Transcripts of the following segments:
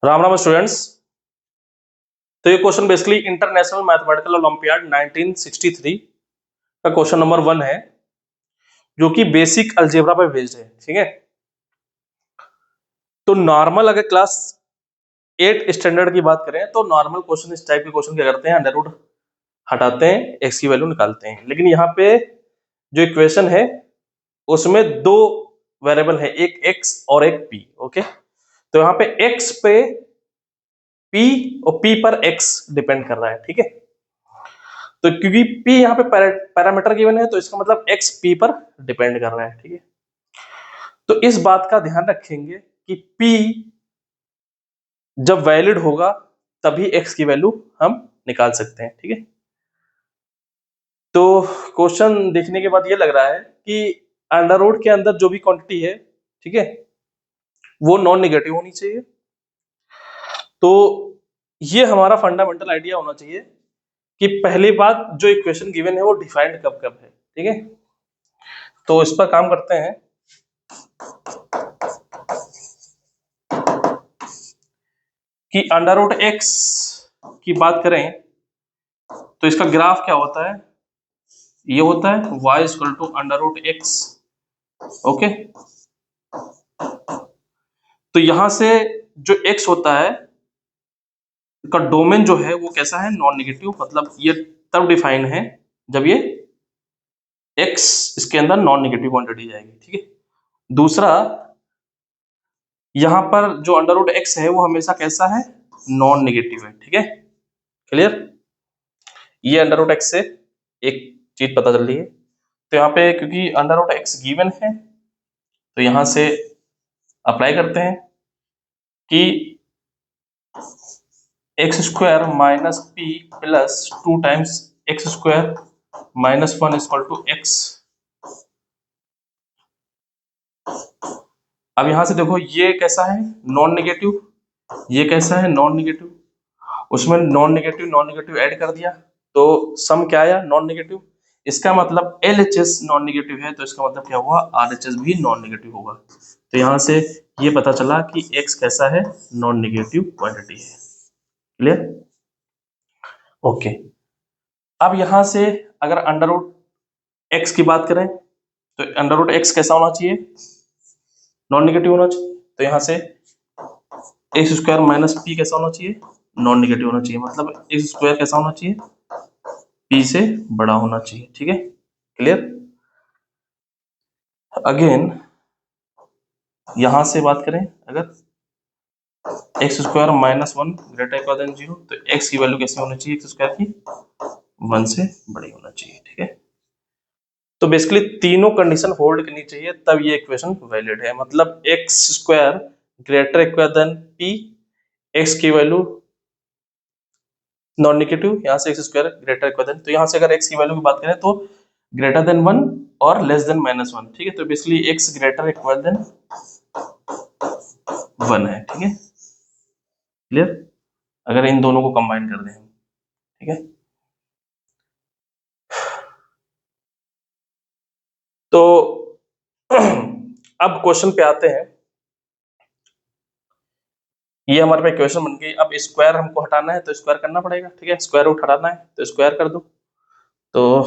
Ram Ram students. तो ये question basically international mathematical olympiad 1963 का क्वेश्चन नंबर 1 है, जो कि बेसिक अलजेब्रा पे बेस्ड है। ठीक है, तो नॉर्मल अगर क्लास 8 स्टैंडर्ड की बात करें तो नॉर्मल क्वेश्चन इस टाइप के क्वेश्चन क्या करते हैं, अंडर रूट हटाते हैं, एक्स की वैल्यू निकालते हैं। लेकिन यहाँ पे जो इक्वेशन है उसमें दो वेरिएबल है, एक एक्स और एक पी। ओके, तो यहाँ पे एक्स पे पी और पी पर एक्स डिपेंड कर रहा है। ठीक है, तो क्योंकि p यहाँ पे पैरामीटर गिवन है तो इसका मतलब x p पर डिपेंड कर रहा है। ठीक है, तो इस बात का ध्यान रखेंगे कि p जब वैलिड होगा तभी x की वैल्यू हम निकाल सकते हैं। ठीक है, तो क्वेश्चन देखने के बाद ये लग रहा है कि अंडर रूट के अंदर जो भी क्वांटिटी है, ठीक है, वो नॉन नेगेटिव होनी चाहिए। तो ये हमारा फंडामेंटल आइडिया होना चाहिए कि पहली बात जो इक्वेशन गिवन है वो डिफाइंड कब कब है। ठीक है, तो इस पर काम करते हैं कि अंडर रूट एक्स की बात करें तो इसका ग्राफ क्या होता है, ये होता है y equal to under root x. Okay, तो यहां से जो x होता है का डोमेन जो है वो कैसा है, नॉन नेगेटिव। मतलब ये तब डिफाइन है जब ये x इसके अंदर नॉन नेगेटिव क्वांटिटी जाएगी। ठीक है, दूसरा यहां पर जो अंडर रूट एक्स है वो हमेशा कैसा है, नॉन नेगेटिव है। ठीक है, क्लियर। ये अंडर रूट एक्स से एक चीज पता चल रही है। तो यहाँ पे क्योंकि अंडर रूट एक्स गिवन है तो यहां से अप्लाई करते हैं कि x square minus p plus 2 times x square minus 1 equal to x. अब यहां से देखो ये कैसा है, नॉन नेगेटिव, ये कैसा है, नॉन नेगेटिव। उसमें नॉन नेगेटिव ऐड कर दिया तो सम क्या आया, नॉन नेगेटिव। इसका मतलब LHS नॉन नेगेटिव है तो इसका मतलब क्या हुआ, RHS भी नॉन नेगेटिव होगा। तो यहां से ये पता चला कि x कैसा है, नॉन नेगेटिव क्वांटिटी है। Clear, okay. अब यहां से अगर अंडर रूट एक्स की बात करें तो अंडर रूट एक्स कैसा होना चाहिए, नॉन नेगेटिव होना चाहिए। तो यहां से एक्स स्क्वायर माइनस पी कैसा होना चाहिए, नॉन नेगेटिव होना चाहिए। मतलब एक्स स्क्वायर कैसा होना चाहिए, पी से बड़ा होना चाहिए। ठीक है, क्लियर। अगेन यहां से बात करें, अगर x square minus 1 greater equal than 0 तो एक्स की वैल्यू कैसे होनी चाहिए, एक्स स्क्वायर की 1 से बड़ी होना चाहिए। ठीक है, तो बेसिकली तीनों कंडीशन होल्ड करनी चाहिए तब ये इक्वेशन वैलिड है। मतलब x square greater equal than p, x की वैल्यू नॉन नेगेटिव, यहाँ से x square greater equal than, तो यहाँ से अगर एक्स की वैल्यू की बात करें तो ग्रेटर देन 1 और लेस देन माइनस 1। ठीक है, तो basically x greater equal than 1 है। ठीक है, क्लियर। अगर इन दोनों को कंबाइन कर दें, ठीक है, तो अब क्वेश्चन पे आते हैं। ये हमारे पे इक्वेशन बन गई। अब स्क्वायर हमको हटाना है तो स्क्वायर करना पड़ेगा। ठीक है, स्क्वायर रूट हटाना है तो स्क्वायर कर दो। तो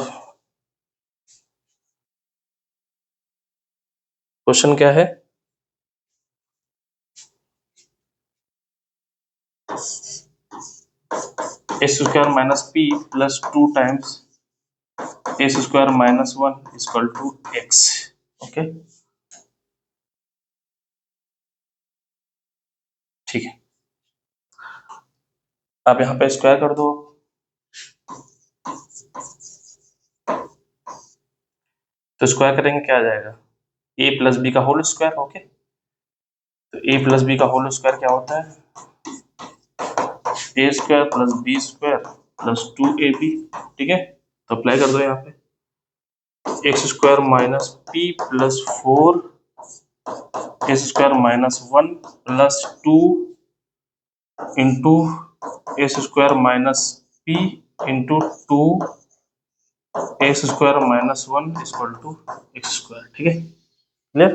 क्वेश्चन क्या है, s square minus p plus 2 times s square minus 1 equal to x. Okay, ठीक है। आप यहाँ पे स्क्वायर कर दो तो स्क्वायर करेंगे क्या आ जाएगा, a प्लस बी का होल स्क्वायर। ओके, तो a प्लस बी का होल स्क्वायर क्या होता है, a square plus b square plus 2ab। ठीक है, तो अप्लाई कर दो यहाँ पे x square minus p plus 4 s square minus 1 plus 2 into s square minus p into 2 x square minus 1 equal to x square. ठीक है, क्लियर।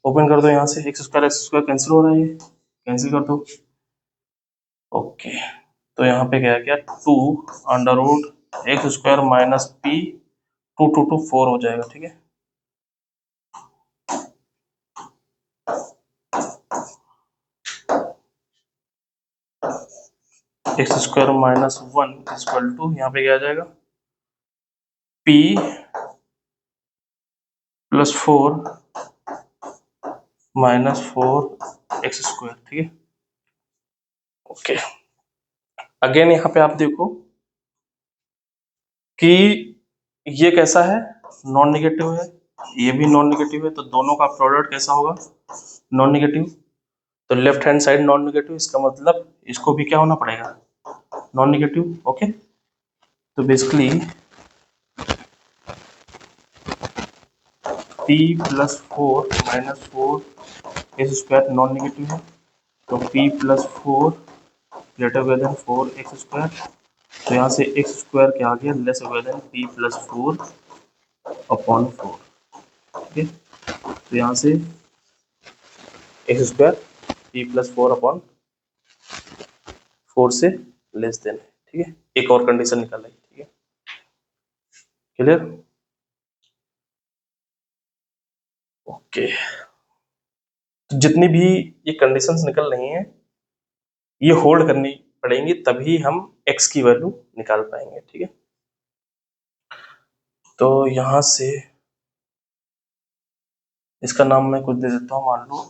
ओपन कर दो, यहाँ से एक्स स्क्वायर कैंसिल हो रहा है, कैंसिल कर दो। ओके, तो यहाँ पे क्या है, 2√x² माइनस p, 2 4 हो जाएगा। ठीक है, x² माइनस 1 इक्वल टू, यहाँ पे क्या आ जाएगा, p प्लस 4 माइनस 4x²। ठीक है, ओके। अगेन यहाँ पे आप देखो कि ये कैसा है, नॉन निगेटिव है, ये भी नॉन निगेटिव है, तो दोनों का प्रोडक्ट कैसा होगा, नॉन निगेटिव। तो left hand side non negative, इसका मतलब इसको भी क्या होना पड़ेगा, नॉन निगेटिव। ओके, तो basically p plus 4 minus 4x² non negative है, तो p plus 4 greater than 4x²। तो यहाँ से x² क्या आ गया, less than p plus 4 upon 4। ठीक है, तो यहाँ से x² p प्लस 4 अपॉन 4 से लेस देन। ठीक है, एक और कंडीशन निकाल ली। ठीक है, क्लियर। ओके, तो जितनी भी ये कंडीशंस निकल रही हैं, ये होल्ड करनी पड़ेंगी, तभी हम x की वैल्यू निकाल पाएंगे। ठीक है, तो यहां से इसका नाम मैं कुछ दे देता हूं, मान लो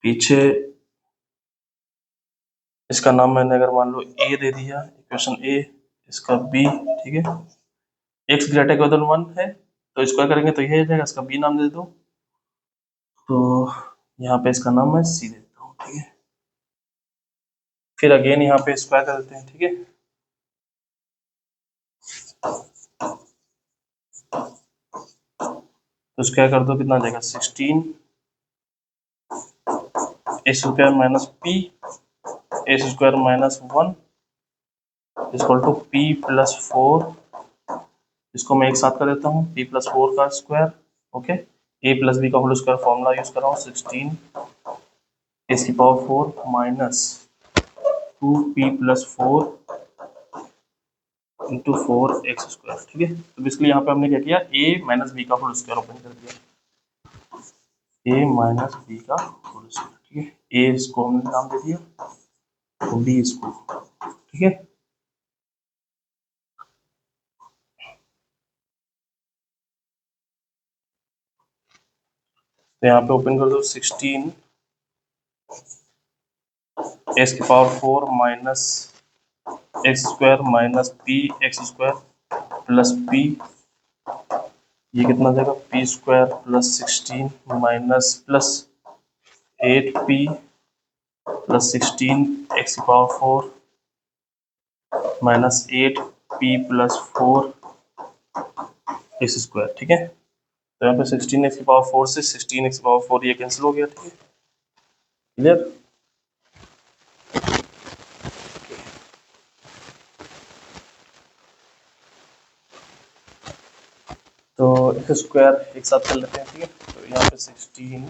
पीछे इसका नाम मैंने अगर मान लो a दे दिया, इक्वेशन a, इसका b। ठीक है, x ग्रेटर देन 1 है, तो स्क्वायर करेंगे तो ये आ जाएगा, इसका b नाम दे दो। तो यहाँ पे इसका नाम मैं c देता हूँ। ठीक है, फिर अगेन यहाँ पे स्क्वायर कर देते हैं। ठीक है, तो स्क्वायर कर दो, कितना आ जाएगा, 16 x² minus p x² minus 1 equal to p plus 4। इसको मैं एक साथ कर देता हूँ, p प्लस 4 का square. Okay, a plus b का होल स्क्वायर फॉर्मूला यूज कर रहा हूँ, 16 इसकी power 4 minus 2p plus 4 into 4x²। ठीक है, तो बेसिकली यहाँ पे हमने क्या किया, a माइनस b का होल स्क्वायर ओपन कर दिया, a माइनस b का होल स्क्वायर। ठीक है, a इसको हमने नाम दे दिया, तो b इसको। ठीक है, तो यहाँ पे ओपन कर दो, 16 एक्स की power 4 minus x² minus p(x² plus p, ये कितना जाएगा, p² plus 16 minus plus 8p plus 16 x की power 4 minus 8p plus 4x²। ठीक है, तो यहाँ पे 16 एक्स की पावर 4 से 16 एक्स की पावर 4 ये कैंसिल हो गया। ठीक है, क्लियर। तो x² एक साथ कर लेते हैं। ठीक है, तो यहाँ पे 16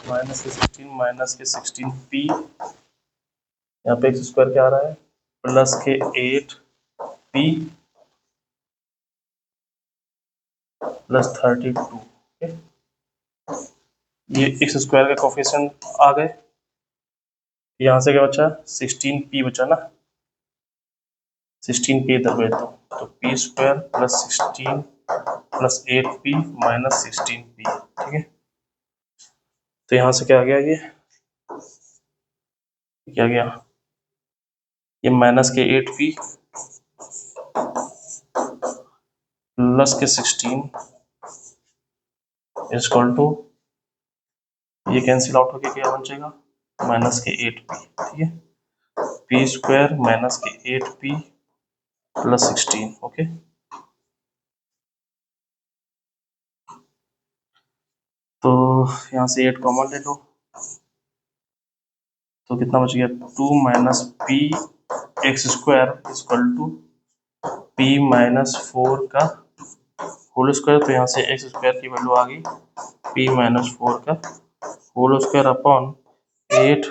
माइनस के 16 माइनस के 16p, यहाँ पे x² क्या आ रहा है, प्लस के 8p प्लस 32। ठीक है, ये x² का कोफिशिएंट आ गए, यहाँ से क्या बचा, 16p बचा ना, 16p इधर भेज दो, तो p² plus 16 plus 8p minus 16p। ठीक है, तो यहाँ से क्या आ गया, ये क्या गया, ये माइनस के 8p प्लस के 16 इक्वल टू, ये कैंसिल आउट होके क्या बन जाएगा, माइनस के 8p। ठीक है, p² माइनस के 8p प्लस 16। ओके, तो यहाँ से 8 कॉमन ले लो, तो कितना बच गया, 2 minus p(x² equal to p minus 4 का होल स्क्वायर। तो यहाँ से x² की वैल्यू आ गई p माइनस 4 का whole square upon 8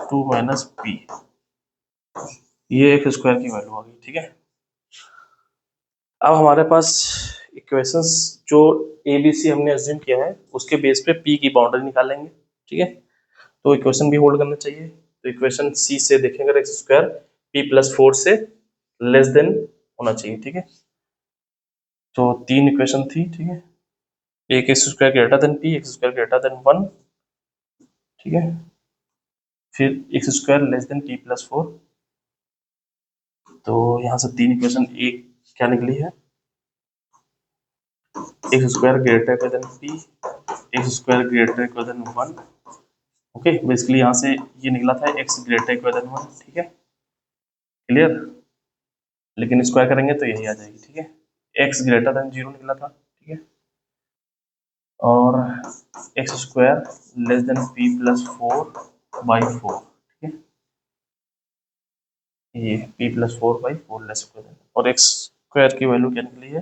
2 minus p, ये एक्स स्क्वायर की वैल्यू आ गई। ठीक है, अब हमारे पास इक्वेशंस जो ए बी सी हमने अज्यूम किया है उसके बेस पे p की बाउंड्री निकालेंगे। ठीक है, तो इक्वेशन भी होल्ड करना चाहिए। तो इक्वेशन सी से देखेंगे एक्स स्क्वायर p प्लस 4 से लेस देन होना चाहिए। ठीक है, तो तीन इक्वेशन थी। ठीक है, एक x square greater then p, x square greater than 1, ठीक है, फिर x square less than p plus 4। तो यहाँ से तीन इक्वेशन एक क्या निकली है, x square greater then p, x square greater than 1। Okay, basically यहाँ से ये निकला था एक्स ग्रेटर देन 1। ठीक है, क्लियर, लेकिन स्क्वायर करेंगे तो यही आ जाएगी। ठीक है, एक्स ग्रेटर देन 0 निकला था। ठीक है, और x square less than p plus 4 by 4। ठीक है, ये p plus 4 by 4 less square, और एक्स स्क्वायर की वैल्यू क्या निकली है,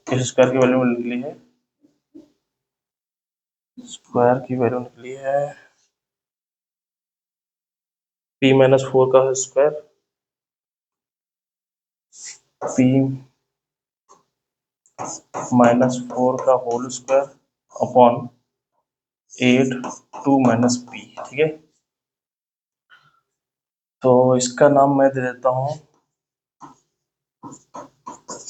एक्स स्क्वायर की वैल्यू निकली है, स्क्वायर की वैल्यू निकली है p माइनस 4 का स्क्वायर, p माइनस 4 का whole square upon 8 2 minus p। ठीक है, तो इसका नाम मैं दे देता हूँ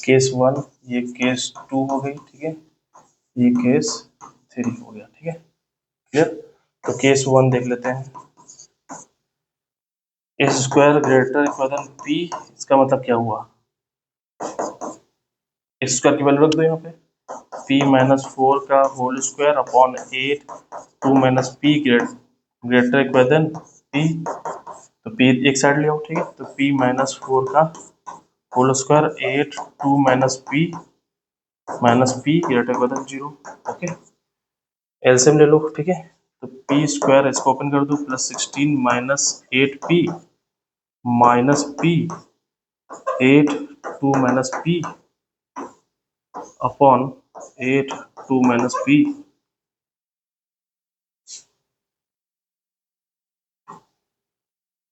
केस 1, ये केस 2 हो गई। ठीक है, ये केस 3 हो गया। ठीक है, क्लियर। तो केस 1 देख लेते हैं, x square greater equal than p, इसका मतलब क्या हुआ, एक्स स्क्वायर की वैल्यू रख दो यहाँ पे, p माइनस 4 का whole square upon 8 2 minus p greater equal than p, तो p एक साइड ले आओ। ठीक है, तो p माइनस 4 का whole square 8 2 minus p greater equal than 0। Okay, LCM ले लो। ठीक है, तो p स्क्वायर इसको ओपन कर दो, plus 16 minus 8p minus p 8 2 minus p upon 8 2 minus p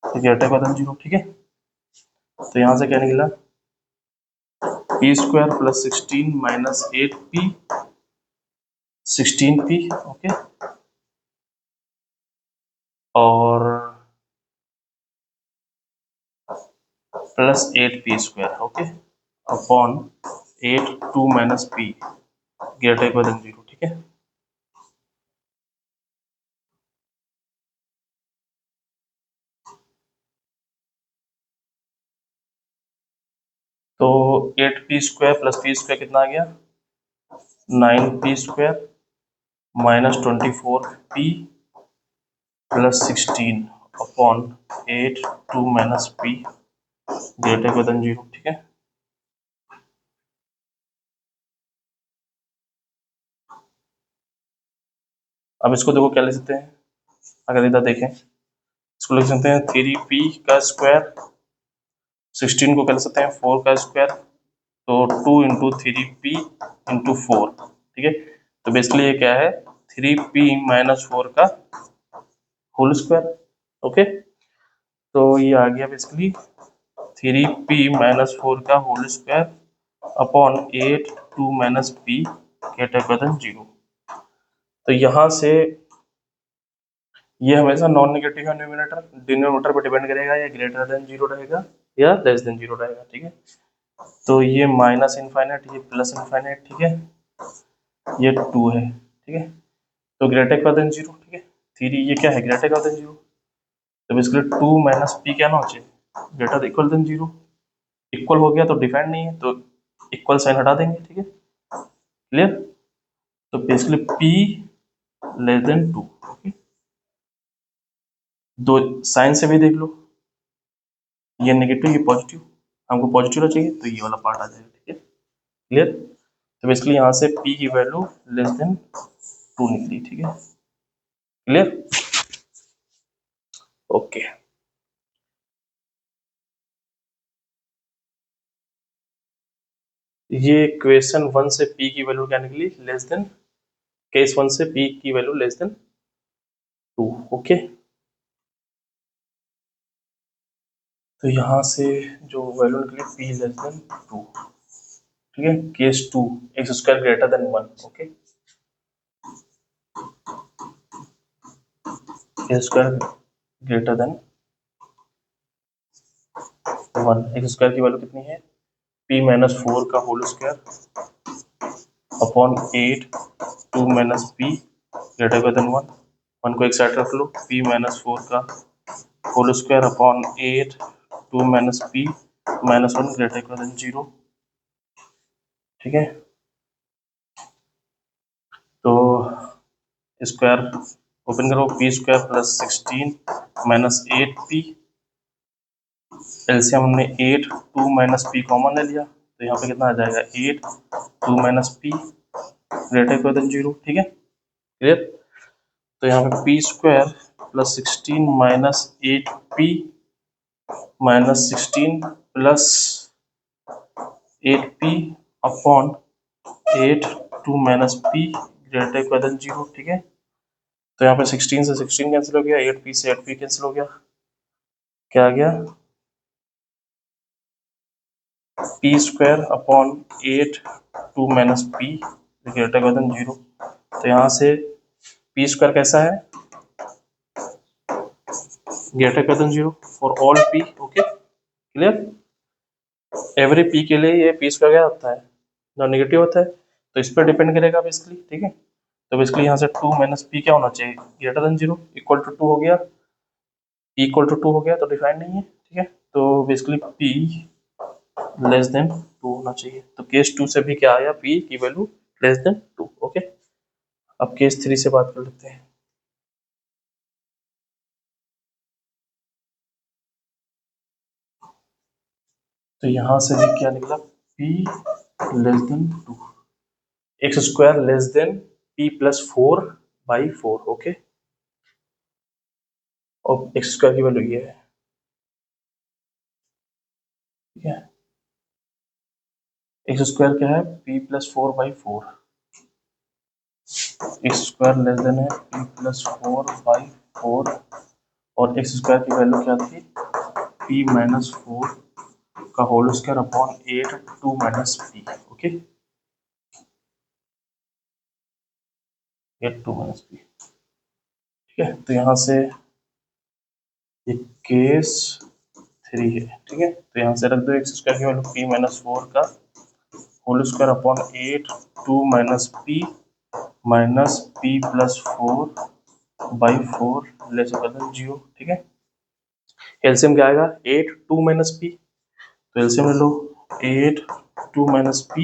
greater equal than 0। ठीक है, तो यहाँ से क्या निकला, p square plus 16 minus 8p 16p। Okay, और plus 8p square. Okay, upon 8 2 minus p greater equal than 0। ठीक है, तो 8p square plus p square कितना आ गया, 9p स्क्वायर minus 24p plus 16 upon 8 2 minus p greater equal than 0। ठीक है, अब इसको देखो क्या लिख सकते हैं, अगर इधर देखें इसको लिख सकते हैं 3p का स्क्वायर, 16 को क्या लिख सकते हैं 4 का स्क्वायर, तो 2 इंटू 3p इंटू 4। ठीक है, तो बेसिकली ये क्या है, 3p माइनस 4 का होल स्क्वायर। ओके, तो ये आ गया बेसिकली 3p माइनस 4 का whole square upon 8 2 minus p greater than 0। तो यहाँ से ये हमेशा नॉन नेगेटिव है न्यूमरेटर, डिनोमिनेटर पर डिपेंड करेगा, या ग्रेटर देन 0 रहेगा या लेस देन 0 रहेगा। ठीक है, तो ये माइनस इनफाइनाइट, ये प्लस इनफाइनाइट। ठीक है, ये 2 है। ठीक है, तो ग्रेटर देन 0। ठीक है, 3 ये क्या है, ग्रेटर देन 0, तो बेसिकली 2 माइनस पी क्या ना हो चाहिए, ग्रेटर इक्वल देन 0। इक्वल हो गया तो डिफाइंड नहीं है, तो इक्वल साइन हटा देंगे। ठीक है, क्लियर, तो basically p less than 2। Okay, दो साइन से भी देख लो, ये नेगेटिव ये पॉजिटिव, हमको पॉजिटिव चाहिए तो ये वाला पार्ट आ जाएगा। ठीक है, क्लियर, तो बेसिकली यहाँ से p की वैल्यू लेस देन 2 निकली। ठीक है, क्लियर, ओके। ये क्वेश्चन 1 से p की वैल्यू क्या निकली, लेस देन, केस 1 से p की वैल्यू लेस देन 2। ओके, तो यहाँ से जो वैल्यू निकली p लेस देन 2, ठीक है। Case 2 x square greater than 1। Okay, x square greater than 1, x square की वैल्यू कितनी है, p माइनस 4 का whole square upon 8 2 minus p greater than 1। 1 को एक साइड रख लो, p माइनस 4 का whole square upon 8 2 minus p minus 1 greater than 0, ठीक है। तो स्क्वायर ओपन करो, p square plus 16 minus 8p, LCM हमने 8 2 माइनस p कॉमन ले लिया, तो यहाँ पे कितना आ जाएगा 8 2 माइनस p ग्रेटर देन 0, ठीक है, क्लियर। तो यहाँ पे P square plus 16 minus 8p minus 16 plus 8p upon 8 2 minus p greater than 0, ठीक है। तो यहाँ पे 16 से 16 कैंसिल हो गया, 8p से 8p कैंसिल हो गया, क्या आ गया, P square upon 8 2 minus p greater than 0। तो यहाँ से पी स्क्वायर कैसा है, greater than 0 for all p। Okay, clear. Every p के लिए ये पी स्क्वायर क्या होता है, नॉन नेगेटिव होता है, तो इस पर डिपेंड करेगा बेसिकली, ठीक है। तो बेसिकली यहाँ से 2 माइनस पी क्या होना चाहिए, ग्रेटर देन 0, इक्वल टू 2 हो गया, p इक्वल टू 2 हो गया, तो डिफाइन नहीं है, ठीक है। तो बेसिकली p लेस देन 2 होना चाहिए। तो केस 2 से भी क्या आया, p की वैल्यू लेस देन 2। ओके, अब केस 3 से बात कर लेते हैं। तो यहाँ से भी क्या निकला, p less than 2, x square less than p plus 4/4। Okay, और एक्स स्क्वायर की वैल्यू ये है, ठीक है। एक्स स्क्वायर क्या है, p plus 4/4, x square less than है p प्लस 4/4, और एक्स स्क्वायर की वैल्यू क्या थी, p माइनस 4 का whole square upon 8 2 minus p। Okay, 8 2 minus p, ठीक है। तो यहाँ से ये केस 3 है, ठीक है। तो यहाँ से रख दो एक्स स्क्वायर की वैल्यू p माइनस 4 का whole square upon 8 2 minus p minus p plus 4/4 less than 0, ठीक है। एलसीएम क्या आएगा, 8 2 माइनस p, तो एलसीएम ले लो, 8 2 माइनस p,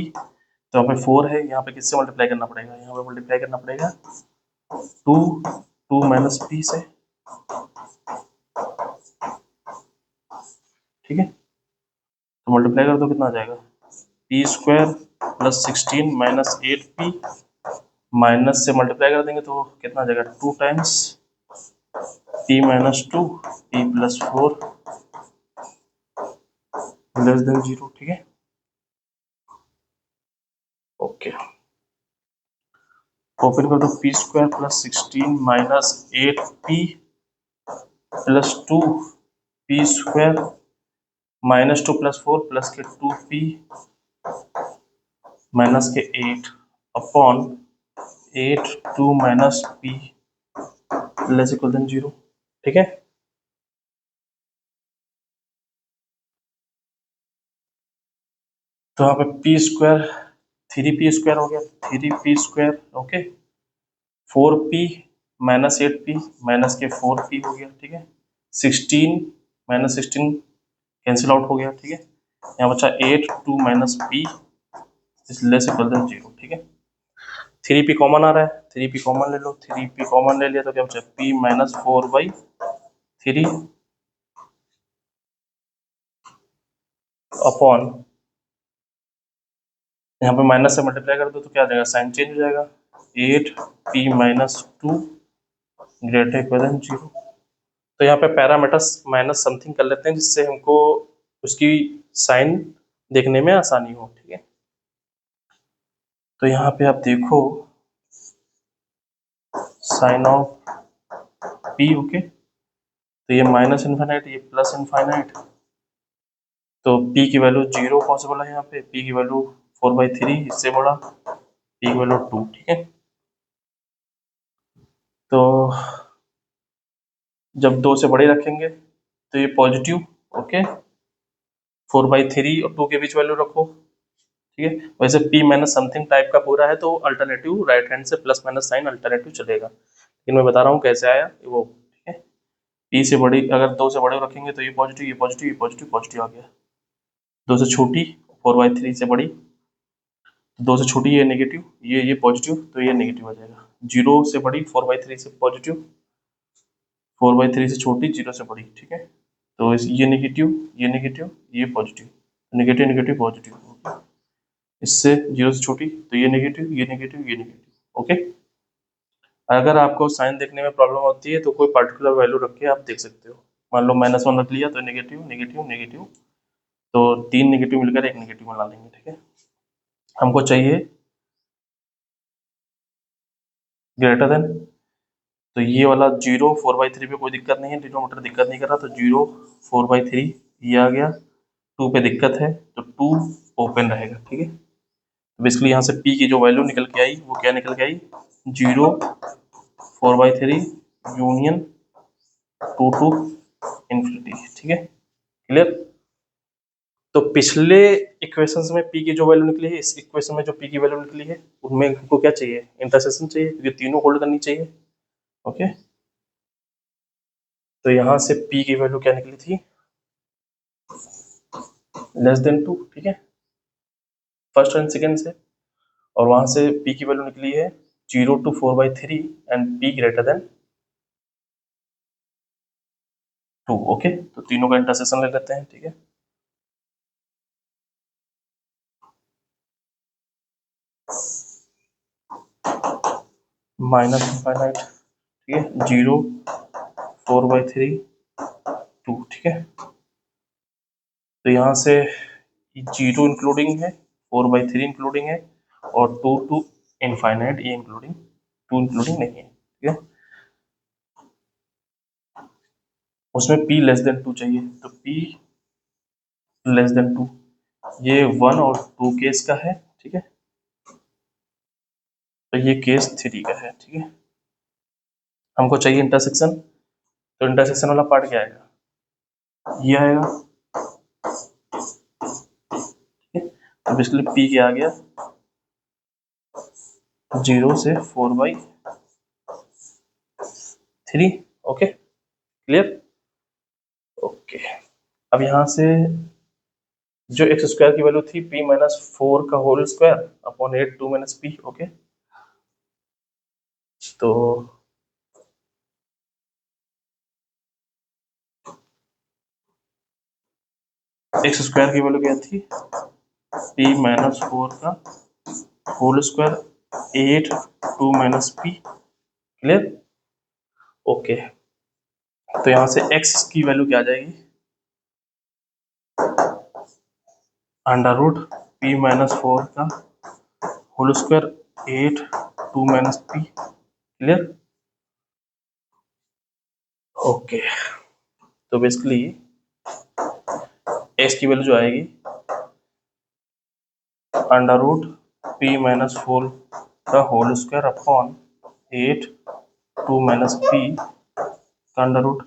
तो यहाँ पे 4 है, यहाँ पे किससे मल्टीप्लाई करना पड़ेगा, यहाँ पे मल्टीप्लाई करना पड़ेगा 2 2 माइनस p से, ठीक है। तो मल्टीप्लाई कर दो, कितना आ जाएगा, p square plus 16 minus 8p, minus से मल्टीप्लाई कर देंगे तो कितना आ जाएगा, 2 times p minus 2 p plus 4 less than 0, ठीक है। ओके, ओपन कर दो, p square plus 16 minus 8p plus 2 p square minus 2 plus 4 plus के 2p माइनस के 8 upon 8 2 minus p less equal than 0, ठीक है। तो यहाँ पे पी स्क्वायर 3p स्क्वायर हो गया, 3p square, okay, 4p minus 8p minus के 4p हो गया, ठीक है। 16 माइनस 16 कैंसिल आउट हो गया, ठीक है। यहाँ बचा 8 2 minus p less equal than 0, ठीक है। 3p कॉमन आ रहा है, 3p कॉमन ले लो, 3p कॉमन ले लिया तो क्या बचा, p माइनस 4/3 अपॉन, यहाँ पे माइनस से मल्टीप्लाई कर दो तो क्या आ जाएगा, साइन चेंज हो जाएगा, 8p minus 2 greater equal than 0। तो यहाँ पे पैरामीटर्स माइनस समथिंग कर लेते हैं जिससे हमको उसकी साइन देखने में आसानी हो, ठीक है। तो यहाँ पे आप देखो साइन ऑफ पी, ओके, तो ये माइनस इन्फाइनाइट, ये प्लस इन्फाइनाइट, तो p की वैल्यू 0 पॉसिबल है यहाँ पे, p की वैल्यू 4/3 इससे बड़ा, p की वैल्यू 2, ठीक है। तो जब 2 से बड़े रखेंगे तो ये पॉजिटिव, ओके, 4/3 और 2 के बीच वैल्यू रखो, ठीक है। वैसे p माइनस समथिंग टाइप का पूरा है तो अल्टरनेटिव राइट हैंड से प्लस माइनस साइन अल्टरनेटिव चलेगा, लेकिन मैं बता रहा हूँ कैसे आया वो, ठीक है। p से बड़ी अगर 2 से बड़े रखेंगे तो ये पॉजिटिव, ये पॉजिटिव, ये पॉजिटिव, पॉजिटिव आ गया। 2 से छोटी 4/3 से बड़ी, 2 से छोटी ये नेगेटिव, ये पॉजिटिव, तो ये नेगेटिव आ जाएगा। 0 से बड़ी 4/3 से पॉजिटिव, 4/3 से छोटी 0 से बड़ी, ठीक है। तो ये नेगेटिव, ये नेगेटिव, ये positive, negative negative positive, okay. इससे 0 से छोटी तो ये नेगेटिव, ये नेगेटिव, ये नेगेटिव, ओके। अगर आपको साइन देखने में प्रॉब्लम होती है तो कोई पर्टिकुलर वैल्यू रख के आप देख सकते हो। मान लो -1 रख लिया तो नेगेटिव नेगेटिव नेगेटिव, तो 3 नेगेटिव मिलकर 1 नेगेटिव बना लेंगे, ठीक है। हमको चाहिए ग्रेटर देन, तो ये वाला 0 4/3 पे कोई दिक्कत नहीं है, डिनोमीटर दिक्कत नहीं कर रहा, तो 0 4/3 ये आ गया। 2 पे दिक्कत है तो 2 ओपन रहेगा, ठीक है। तो बेसिकली यहाँ से p की जो वैल्यू निकल के आई वो क्या निकल के आई, 0 4/3 यूनियन 2 टू इन्फिनिटी, ठीक है, क्लियर। तो पिछले इक्वेशंस में p की जो वैल्यू निकली है, इस इक्वेशन में जो p की वैल्यू निकली है, उनमें हमको क्या चाहिए, इंटरसेक्शन चाहिए, क्योंकि तीनों होल्ड करनी चाहिए, ओके। तो यहाँ से p की वैल्यू क्या निकली थी, <2, ठीक है, फर्स्ट एंड सेकेंड से, और वहां से p की वैल्यू निकली है 0 to 4/3 and p greater then 2, okay. तो तीनों का इंटरसेक्शन ले लेते हैं, ठीक है। माइनस इनफाइनाइट, ठीक है, 0 4/3 2, ठीक है। तो यहाँ से 0 इंक्लूडिंग है, 4/3 इंक्लूडिंग है, और 2 टू इनफाइनाइट ये इंक्लूडिंग, 2 इंक्लूडिंग नहीं है, ठीक है। उसमें p लेस देन 2 चाहिए, तो p लेस देन 2, ये 1 और 2 केस का है, ठीक है। तो ये केस 3 का है, ठीक है। हमको चाहिए इंटरसेक्शन, तो इंटरसेक्शन वाला पार्ट क्या आएगा, ये आएगा, ठीक है। तो बेसिकली p क्या आ गया, 0 से 4/3, ओके, क्लियर, ओके। अब यहाँ से जो एक्स स्क्वायर की वैल्यू थी p-4 का whole square upon 8 2 - p, okay. तो एक्स स्क्वायर की वैल्यू क्या थी, p-4 का whole square 8 2 - p, clear, okay. तो यहाँ से x की वैल्यू क्या आ जाएगी, अंडर रूट p-4 का whole square 8 2 - p, clear, okay. तो बेसिकली x की वैल्यू जो आएगी अंडर रूट p-4 का होल स्क्वायर अपॉन 8 2 - p का अंडर रूट।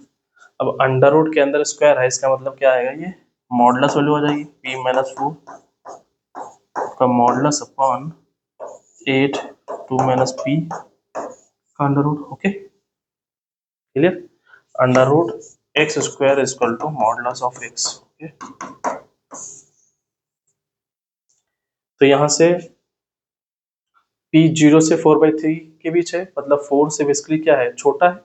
अब अंडर रूट के अंदर स्क्वायर है, इसका मतलब क्या आएगा, ये मॉडुलस वैल्यू आ जाएगी, p-4 का मॉडुलस अपॉन 8 2 - p का under root, okay, clear. Under root x square is equal to modulus of x, okay. तो यहाँ से p 0 से 4/3 के बीच है, मतलब 4 से बेसिकली क्या है, छोटा है,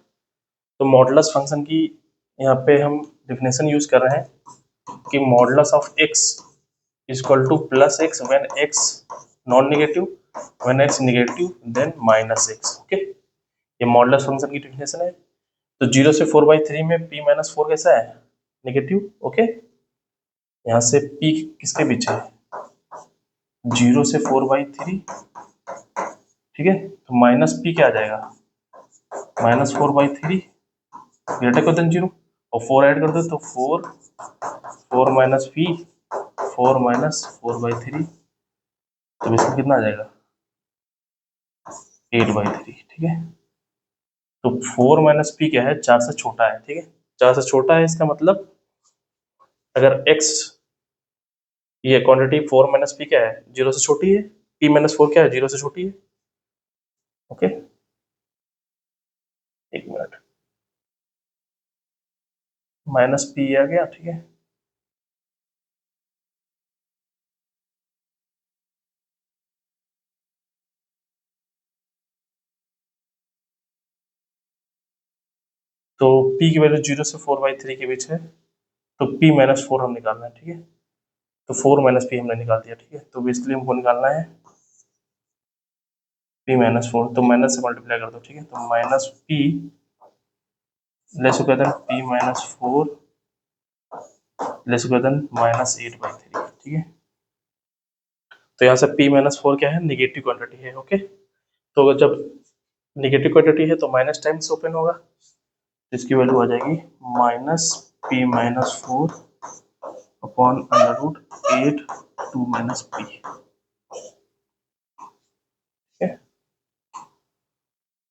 तो मॉडुलस फंक्शन की यहाँ पे हम डिफिनेशन यूज कर रहे हैं कि modulus of x is equal to plus x when x non negative, when x negative then minus x, okay. ये मॉडुलस फंक्शन की डेफिनेशन है। तो 0 से 4/3 में p-4 कैसा है, नेगेटिव, ओके। यहाँ से p किसके बीच है, 0 से 4/3 ठीक है, तो माइनस पी क्या आ जाएगा, -4/3 ग्रेटर देन 0, और 4 ऐड कर दो तो 4 माइनस पी 4 - 4/3, तो इसमें कितना आ जाएगा 8/3। ठीक है, तो 4 माइनस पी क्या है, 4 से छोटा है। ठीक है, 4 से छोटा है, इसका मतलब अगर x ये क्वांटिटी 4 माइनस पी क्या है, 0 से छोटी है, p माइनस 4 क्या है, 0 से छोटी है। ओके, एक मिनट, माइनस पी आ गया। ठीक है, तो p की वैल्यू 0 से 4/3 के बीच है, तो p माइनस 4 हम निकालना है। ठीक है, तो 4 माइनस पी हमने निकाल दिया। ठीक है, तो इसलिए हमको निकालना है p माइनस 4, तो माइनस से मल्टीप्लाई कर दो। ठीक है, तो minus p less equal than p minus 4 less equal than -8/3। ठीक है, तो यहाँ से p माइनस 4 क्या है, निगेटिव क्वांटिटी है। ओके, तो अगर जब निगेटिव क्वांटिटी है तो माइनस टाइम्स ओपन होगा, इसकी वैल्यू आ जाएगी -p minus 4 upon √8 2 minus p। ठीक है,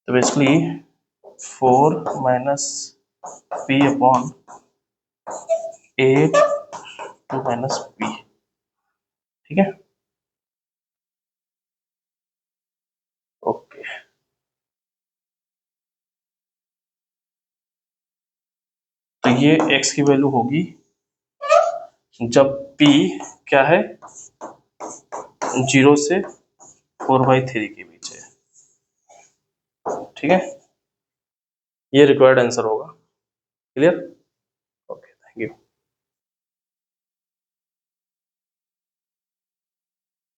तो basically 4 minus p upon 8 2 minus p। ठीक है, ओके, तो ये x की वैल्यू होगी जब p क्या है, 0 से 4/3 के बीच है। ठीक है, ये रिक्वायर्ड आंसर होगा। क्लियर।